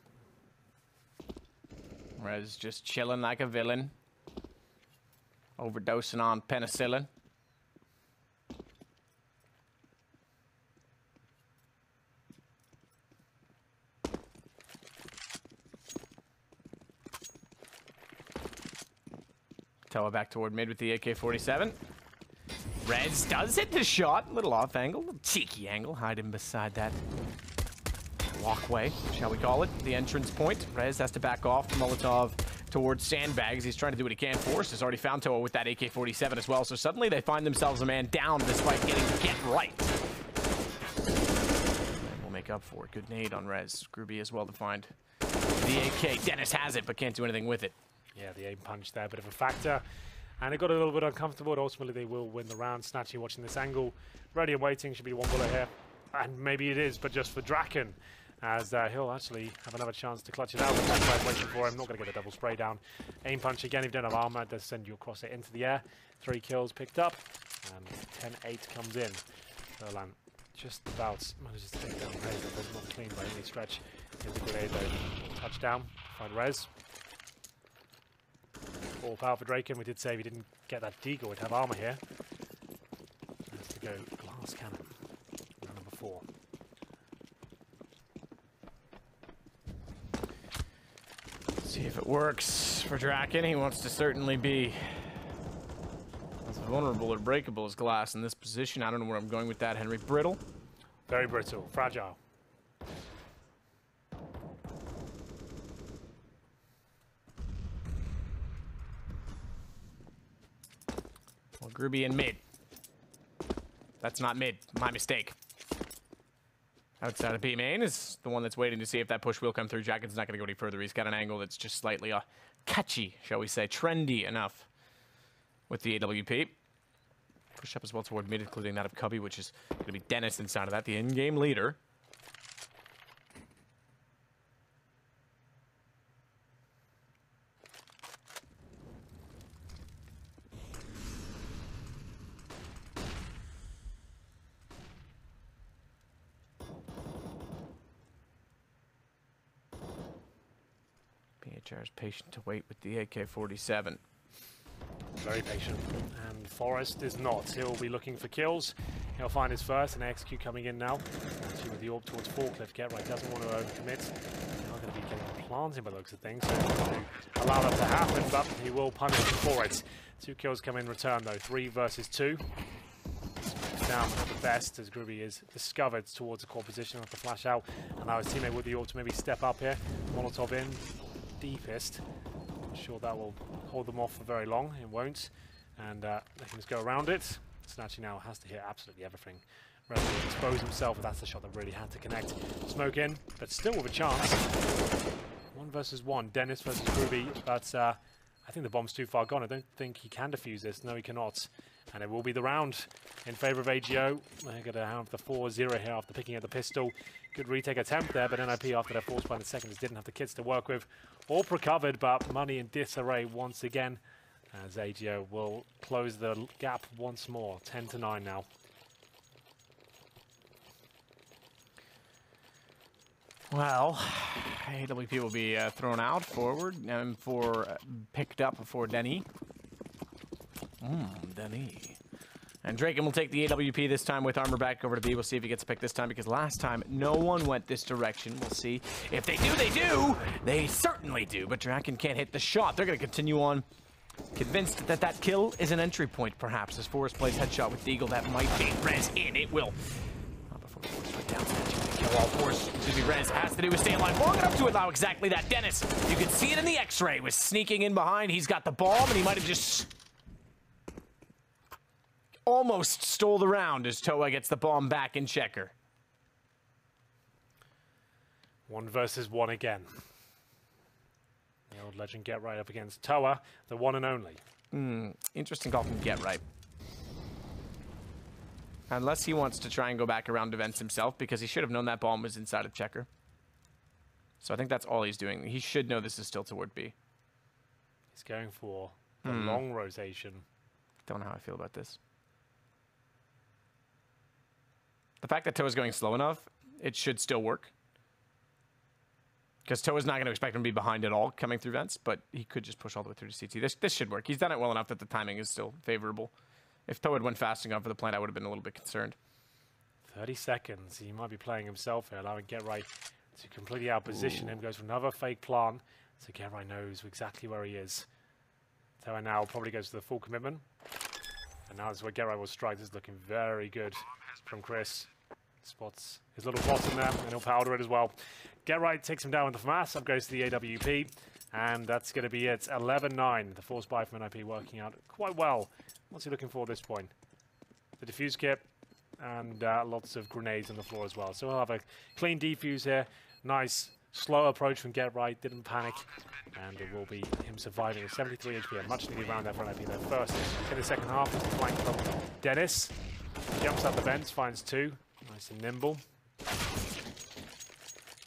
Rez just chilling like a villain. Overdosing on penicillin. Toa back toward mid with the AK-47. Rez does hit the shot. Little off angle, little cheeky angle, hiding beside that walkway, shall we call it, the entrance point. Rez has to back off. Molotov towards sandbags. He's trying to do what he can. Force has already found Toa with that AK-47 as well, so suddenly they find themselves a man down despite getting get right. And we'll make up for it. Good nade on Rez. Groovy as well to find the AK. Dennis has it, but can't do anything with it. Yeah, the aim punch there, a bit of a factor. And it got a little bit uncomfortable, but ultimately they will win the round. Snatchy watching this angle. Ready and waiting, should be one bullet here. And maybe it is, but just for Draken, as he'll actually have another chance to clutch it out. That's right, waiting for him. Not going to get a double spray down. Aim punch again. If you don't have armor, it does send you across it into the air. 3 kills picked up, and 10-8 comes in. Erlan just about manages to take down Rez. That was not clean by any stretch. Here's a grenade though. Touchdown. Find Rez. Full power for Draken. We did say if he didn't get that deagle, we'd have armor here. Has to go glass cannon. Round number 4. See if it works for Draken. He wants to certainly be as vulnerable or breakable as glass in this position. I don't know where I'm going with that, Henry. Brittle? Very brittle. Fragile. Well, Groovy in mid. That's not mid. My mistake. Outside of B main is the one that's waiting to see if that push will come through. Draken's not going to go any further. He's got an angle that's just slightly catchy, shall we say, trendy enough with the AWP. Push up as well toward mid, including that of Cubby, which is going to be Dennis inside of that, the in-game leader. PHR is patient to wait with the AK-47. Very patient. And Forrest is not. He'll be looking for kills. He'll find his first, and XQ coming in now. Actually with the orb towards Forklift. Get right, doesn't want to overcommit. They're not going to be getting planting by the looks of things, so to allow that to happen, but he will punish him for it. 2 kills come in return though, 3 versus 2. Down at the best as Groovy is discovered towards the core position with the flash out. And now his teammate with the orb to maybe step up here. Molotov in. Deepest. I'm sure that will hold them off for very long. It won't. And they can just go around it. Snatchy now has to hit absolutely everything. Rather than expose himself, but that's the shot that really had to connect. Smoke in, but still with a chance. 1 versus 1. Dennis versus Groovy, but I think the bomb's too far gone. I don't think he can defuse this. No, he cannot. And it will be the round in favor of AGO. They're going to have the 4-0 here after picking up the pistol. Good retake attempt there, but NiP after their force by the seconds didn't have the kits to work with. All recovered, but money in disarray once again, as AGO will close the gap once more. 10-9 now. Well, AWP will be thrown out forward and picked up for Denny. Denny. And Draken will take the AWP this time with armor back over to B. We'll see if he gets a pick this time, because last time no one went this direction. We'll see. If they do, they do! They certainly do, but Draken can't hit the shot. They're going to continue on. Convinced that that kill is an entry point, perhaps, as Forrest plays headshot with Deagle. That might be. Rez in. It will. Not before Forrest went down. Kill all Forrest. Rez has to do with stay alive long enough to allow exactly that. Dennis, you can see it in the X-ray, was sneaking in behind. He's got the bomb, and he might have just almost stole the round as Toa gets the bomb back in checker. 1 versus 1 again. The old legend Get Right up against Toa, the one and only. Interesting call from Get Right. Unless he wants to try and go back around defense himself, because he should have known that bomb was inside of checker. So I think that's all he's doing. He should know this is still toward B. He's going for the long rotation. Don't know how I feel about this. The fact that Toa's going slow enough, it should still work. because Toa's not going to expect him to be behind at all coming through vents, but he could just push all the way through to CT. This should work. He's done it well enough that the timing is still favorable. If Toa had went fast enough for the plant, I would have been a little bit concerned. 30 seconds. He might be playing himself here, allowing Get Right to completely out-position him. Goes for another fake plant, so Get Right knows exactly where he is. Toa now probably goes to the full commitment. And now this is where Get Right will strike. This is looking very good from Chris. Spots his little bottom there, and he'll powder it as well. Get Right takes him down with the FAMAS, up goes to the AWP, and that's going to be it. 11-9. The force buy from NiP working out quite well. What's he looking for at this point? The defuse kit, and lots of grenades on the floor as well. So we'll have a clean defuse here. Nice, slow approach from Get Right, didn't panic, and it will be him surviving with 73 HP, a much needed round there for NiP. Their first in the second half is the flank from Dennis. Jumps out the vents, finds two. Nice and nimble. And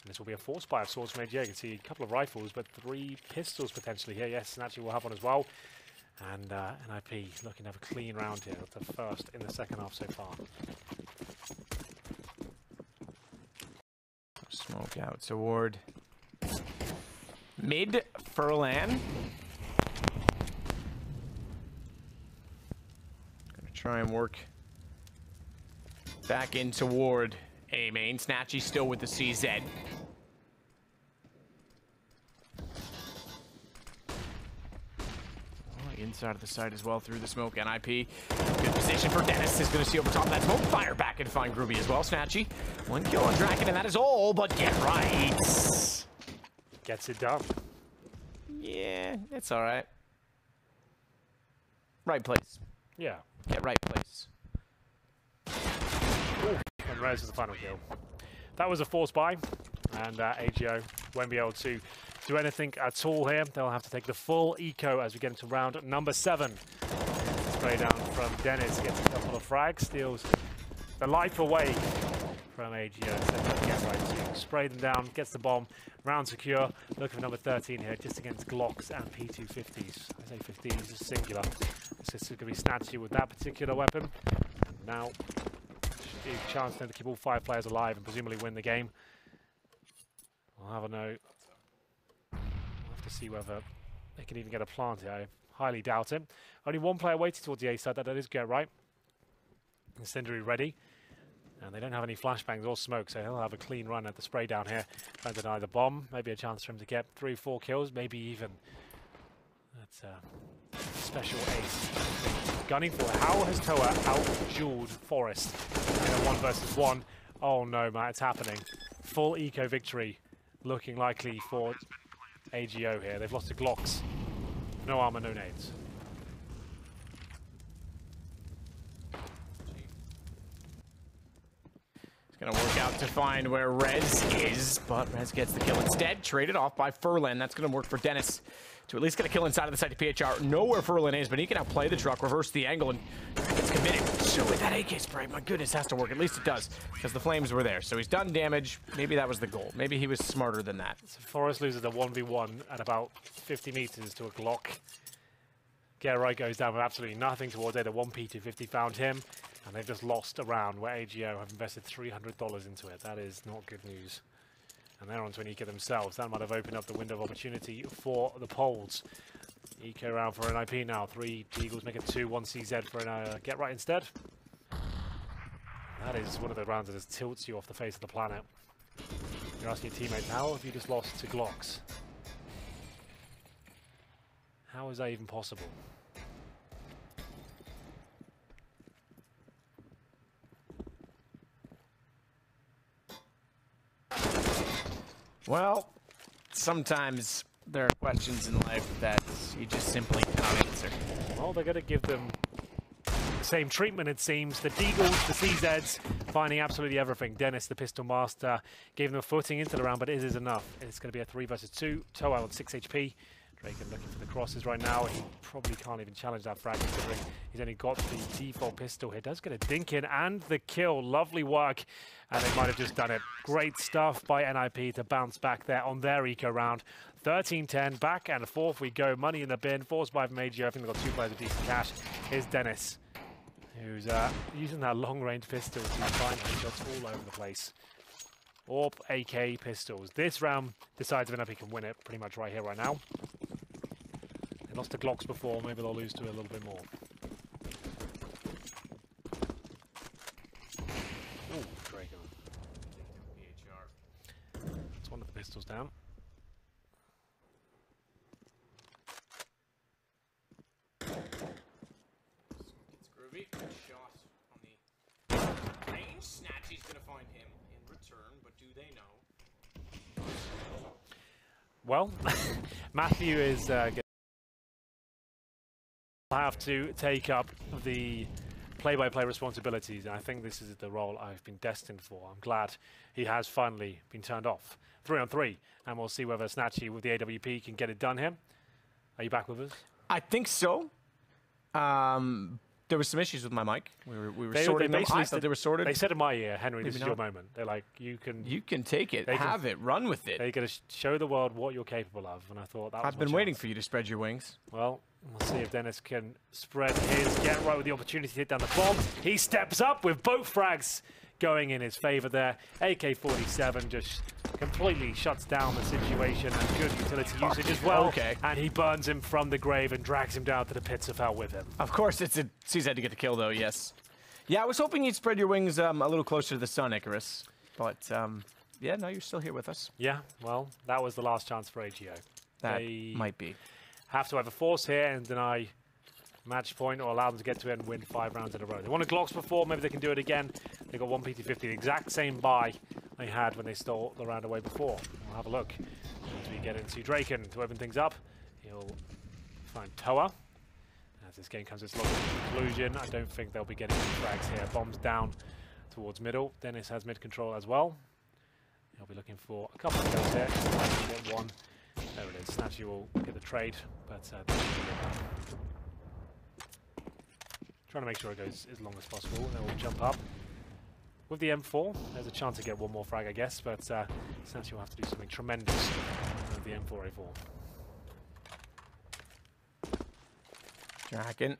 this will be a force buy of sorts from AGA. You can see a couple of rifles, but 3 pistols potentially here. Yes, and actually we'll have one as well. And NiP looking to have a clean round here. That's the first in the second half so far. Smoke out toward mid Furlan. Gonna try and work back in toward A main. Snatchy still with the CZ. Inside of the site as well through the smoke. NiP. Good position for Dennis. Is going to see over top of that smoke. Fire back and find Groovy as well. Snatchy. 1 kill on Draken, and that is all, but Get Right gets it done. Yeah, it's all right. Right place. Yeah. Get right place. And Rez is the final kill. That was a force buy, and AGO won't be able to do anything at all here. They'll have to take the full eco as we get into round number 7. Spray down from Dennis, gets a couple of frags, steals the life away from AGO. So Get Right to spray them down, gets the bomb, round secure. Looking for number 13 here, just against Glocks and P250s. I say 15s is singular. This is going to be Snatchy with that particular weapon. And now, should be a chance then to keep all 5 players alive and presumably win the game. We'll have a note. We'll have to see whether they can even get a plant here. I highly doubt it. Only 1 player waiting towards the A side. That is Get Right. Incendiary ready. And they don't have any flashbangs or smoke, so he'll have a clean run at the spray down here. Trying to deny the bomb. Maybe a chance for him to get 3-4 kills, maybe even. That's a special ace. Gunning for it. How has Toa out-jeweled Forest in a 1 versus 1? Oh no, man, it's happening. Full eco victory looking likely for AGO here. They've lost to Glocks. No armor, no nades. Gonna work out to find where Rez is, but Rez gets the kill instead. Traded off by Furlan. That's gonna work for Dennis to at least get a kill inside of the site to PHR. Know where Furlan is, but he can outplay the truck, reverse the angle, and gets committed. So with that AK spray, my goodness, has to work. At least it does, because the flames were there. So he's done damage. Maybe that was the goal. Maybe he was smarter than that. So Forest loses a 1v1 at about 50 meters to a Glock. Get Right goes down with absolutely nothing towards it. A 1P250 found him. And they've just lost a round where AGO have invested $300 into it. That is not good news. And they're onto an eco themselves. That might have opened up the window of opportunity for the Poles. Eco round for NiP now. 3 Eagles make it 2, 1 CZ for an Get Right instead. That is one of the rounds that just tilts you off the face of the planet. You're asking your teammates, how have you just lost to Glocks? How is that even possible? Well, sometimes there are questions in life that you just simply cannot answer. Well, they're going to give them the same treatment, it seems. The Deagles, the CZs, finding absolutely everything. Dennis, the pistol master, gave them a footing into the round, but it is enough. It's going to be a 3 versus 2. Toa on 6 HP. Draken looking for the crosses right now. He probably can't even challenge that frag, considering he's only got the default pistol here. Does get a dink in and the kill. Lovely work. And they might have just done it. Great stuff by NiP to bounce back there on their eco round. 13-10, back and forth we go. Money in the bin. Forced by Major. I think they've got 2 players with decent cash. Here's Dennis, who's using that long-range pistol to find shots all over the place. AWP, AK, pistols. This round decides if NiP can win it pretty much right here, right now. They lost to Glocks before, maybe they'll lose to it a little bit more. Ooh, Draco. That's one of the pistols down. It's groovy. Good shot on the range. Snatchy's going to find him in return, but do they know? Well, Matthew is going to have to take up the play-by-play responsibilities, and I think this is the role I've been destined for. I'm glad he has finally been turned off. 3-on-3, and we'll see whether Snatchy with the AWP can get it done here. Are you back with us? I think so. There was some issues with my mic. We were sorting them. I thought they were sorted. They said in my ear, Henry, this is your moment. They're like, you can take it, have it, run with it. They're going to show the world what you're capable of, and I thought that was I've been waiting for you to spread your wings. Well, we'll see if Dennis can spread his get right with the opportunity to hit down the bomb. He steps up with both frags going in his favor there. AK-47 just completely shuts down the situation, and good utility usage as well. Okay. And he burns him from the grave and drags him down to the pits of hell with him. Of course, it's a CZ to get the kill, though, yes. Yeah, I was hoping you'd spread your wings a little closer to the sun, Icarus. But, yeah, no, you're still here with us. Yeah, well, that was the last chance for AGO. That They might be. have to either force here and deny match point or allow them to get to it and win 5 rounds in a row. They wanted Glocks before, maybe they can do it again. They got 1 PT50, the exact same buy they had when they stole the round away before. We'll have a look as we get into Draken to open things up. He'll find Toa. As this game comes to its logical conclusion, I don't think they'll be getting any frags here. Bombs down towards middle. Dennis has mid control as well. He'll be looking for a couple of kills here. Get one. There it is. Snatchy will get the trade, but trying to make sure it goes as long as possible. They will jump up. With the M4, there's a chance to get one more frag, I guess, but Snatchy will have to do something tremendous with the M4A4. Draken.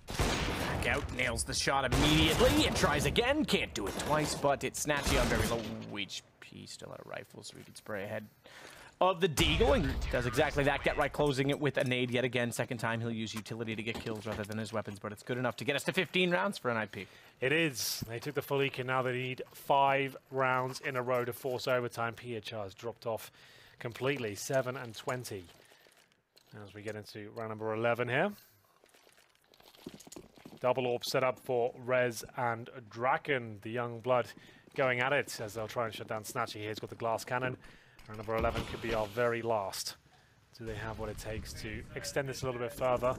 Back out, nails the shot immediately, and tries again. Can't do it twice, but it's Snatchy on very low HP. Still out of rifle, so we can spray ahead of the Deagle, and does exactly that. Get right, closing it with a nade yet again. Second time he'll use utility to get kills rather than his weapons, but it's good enough to get us to 15 rounds for NiP. It is. They took the full eek, and now they need 5 rounds in a row to force overtime. PHR has dropped off completely, 7-20. As we get into round number 11 here. Double AWP set up for Rez and Draken, the young blood going at it as they'll try and shut down Snatchy. Here's got the glass cannon. Round number 11 could be our very last. Do they have what it takes to extend this a little bit further?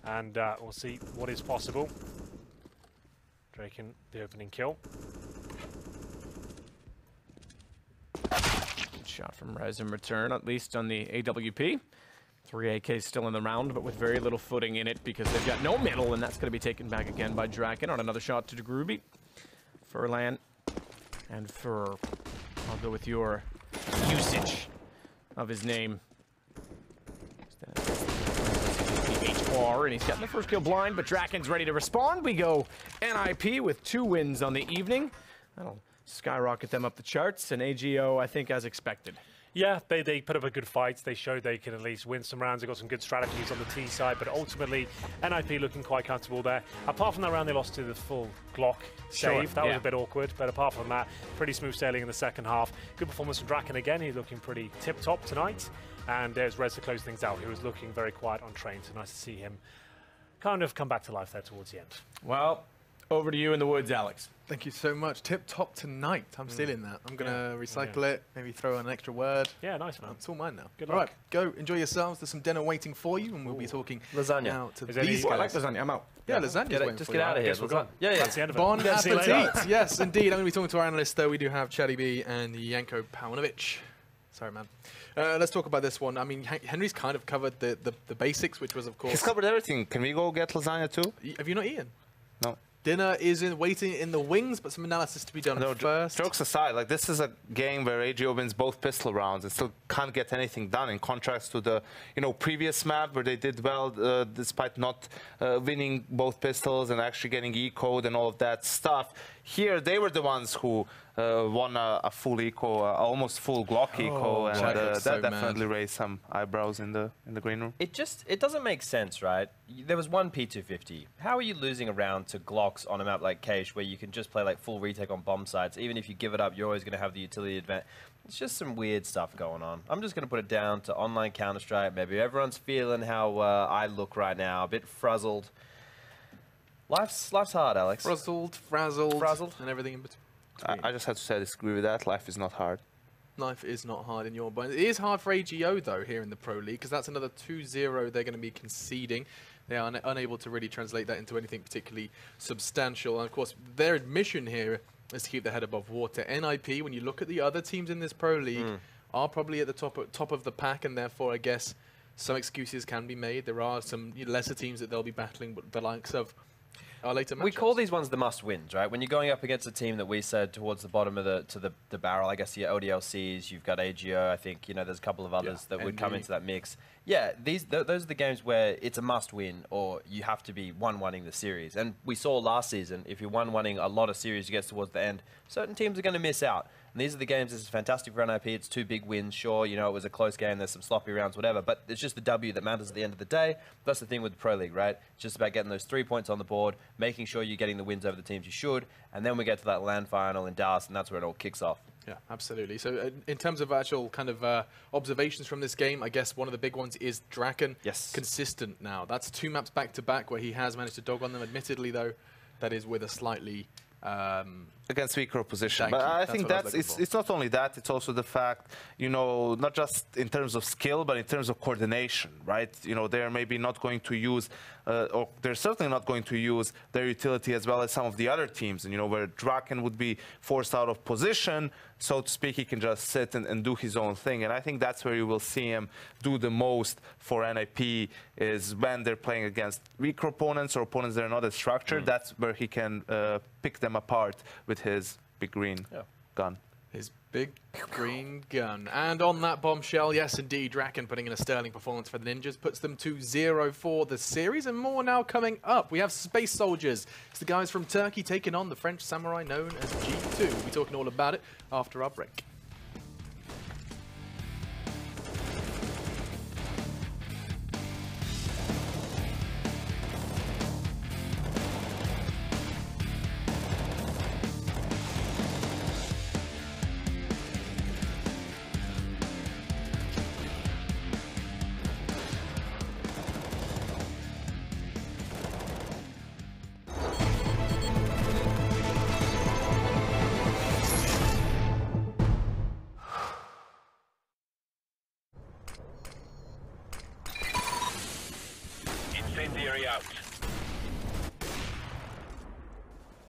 And we'll see what is possible. Draken, the opening kill. Good shot from Rez in return, at least on the AWP. 3 AKs still in the round, but with very little footing in it because they've got no middle, and that's going to be taken back again by Draken on another shot to Groovy. Furlan and Fur. I'll go with your usage of his name. HR, and he's gotten the first kill blind, but Draken's ready to respond. We go NiP with 2 wins on the evening. That'll skyrocket them up the charts, and AGO, I think, as expected. Yeah, they put up a good fight. They showed they can at least win some rounds. They got some good strategies on the T side, but ultimately, NiP looking quite comfortable there. Apart from that round, they lost to the full Glock save. That was a bit awkward, but apart from that, pretty smooth sailing in the second half. Good performance from Draken again. He's looking pretty tip-top tonight. And there's Rez to close things out. He was looking very quiet on train, so nice to see him kind of come back to life there towards the end. Well, over to you in the woods, Alex. Thank you so much. Tip-top tonight. I'm stealing that. I'm going to recycle it, maybe throw an extra word. Yeah, nice, man. It's all mine now. Good luck. All right, go enjoy yourselves. There's some dinner waiting for you, and we'll be talking lasagna now to these guys. I like lasagna. I'm out. Yeah, lasagna's waiting just for get you. out of here. Yeah, that's the end of it. Bon See you later. appetit. Yes, indeed. I'm going to be talking to our analysts, though. We do have Chatty B and Janko Paunovic. Sorry, man. Let's talk about this one. I mean, Henry's kind of covered the basics, which was, of course... He's covered everything. Can we go get lasagna, too? Have you not eaten? No. Dinner is waiting in the wings, but some analysis to be done first. Jokes aside, like this is a game where AGO wins both pistol rounds and still can't get anything done. In contrast to the previous map where they did well despite not winning both pistols and actually getting E-code and all of that stuff. here they were the ones who won a full eco, almost full Glock eco, and that definitely raised some eyebrows in the green room. It doesn't make sense, right? There was one P250. How are you losing a round to Glocks on a map like Cache, where you can just play like full retake on bomb sites? Even if you give it up, you're always going to have the utility advantage. It's just some weird stuff going on. I'm just going to put it down to online Counter-Strike. Maybe everyone's feeling how I look right now, a bit frazzled. Life's hard, Alex. Frazzled, frazzled, and everything in between. I just have to say I disagree with that. Life is not hard. Life is not hard in your mind. It is hard for AGO, though, here in the Pro League, because that's another 2-0 they're going to be conceding. They are unable to really translate that into anything particularly substantial. And, of course, their admission here is to keep their head above water. NiP, when you look at the other teams in this Pro League, are probably at the top of the pack, and therefore, I guess, some excuses can be made. There are some lesser teams that they'll be battling, but the likes of our later matchups. We call these ones the must-wins, right? When you're going up against a team that we said towards the bottom of the barrel, I guess your ODLCs, you've got AGO, I think, there's a couple of others that would come into that mix. Yeah, those are the games where it's a must-win, or you have to be 1-1ing the series. And we saw last season, if you're 1-1ing a lot of series, you get towards the end, certain teams are going to miss out. And these are the games. This is fantastic for NiP. It's 2 big wins. Sure, it was a close game. There's some sloppy rounds, whatever. But it's just the W that matters at the end of the day. That's the thing with the Pro League, right? It's just about getting those 3 points on the board, making sure you're getting the wins over the teams you should, and then we get to that LAN final in Dallas, and that's where it all kicks off. Yeah, absolutely. So in terms of actual kind of observations from this game, I guess one of the big ones is Draken. Yes. Consistent now. That's 2 maps back-to-back where he has managed to dog on them. Admittedly, though, that is with a slightly... against weaker opposition. But I think it's not only that, it's also the fact, not just in terms of skill, but in terms of coordination, right? They're maybe not going to use, or they're certainly not going to use their utility as well as some of the other teams. And, where Draken would be forced out of position, so to speak, he can just sit and do his own thing. And I think that's where you will see him do the most for NiP, is when they're playing against weaker opponents or opponents that are not as structured. That's where he can pick them apart with his big green gun. His big green gun. And on that bombshell, yes, indeed, Draken putting in a sterling performance for the Ninjas, puts them to 0 for the series, and more now coming up. We have Space Soldiers. It's the guys from Turkey taking on the French samurai known as G2. We'll be talking all about it after our break. Incendiary out.